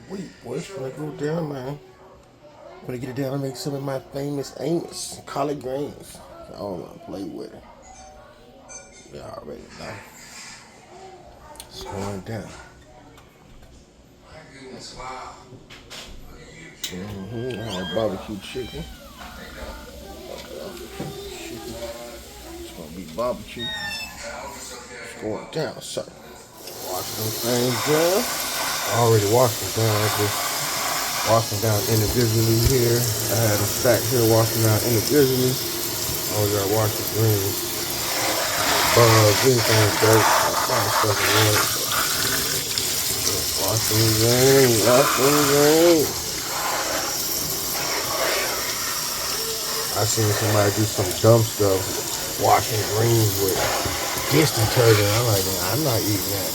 Wait, boy, it's gonna go down, man. I'm gonna get it down and make some of my famous Amos collard greens. I don't wanna play with it. You already know. It's going down. I had barbecue chicken. It's gonna be barbecue. It's going down, sir. Wash them things down. I already washed them down. I just washed them down individually here. I had them stacked here, washed them down individually. I only gotta wash the greens. Bugs, anything, dirt, all that stuff in there. Wash them greens, wash them greens. I seen somebody do some dumb stuff, washing greens with dish detergent. I'm like, I'm not eating that.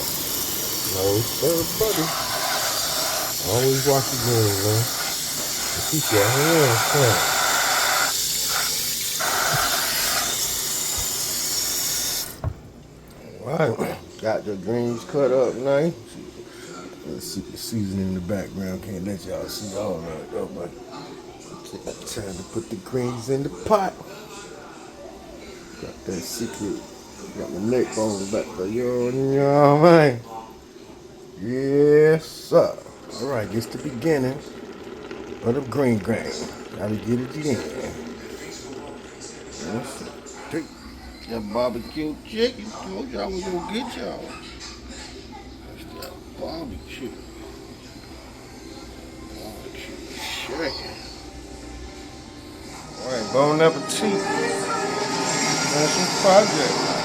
No, sir, buddy. Always wash your greens, man. Keep your hands clean. Alright, got the greens cut up nice. Let's see the seasoning in the background. Can't let y'all see all that though, but time to put the greens in the pot. Got that secret. Got my neck bones back there. Yo, man. Yes, sir. Alright, this the beginning of the green grain. Gotta get it in. Yes, that barbecue chicken. Told y'all I was gonna get y'all. That's that barbecue. Barbecue chicken. Alright, bon appetit. On some project.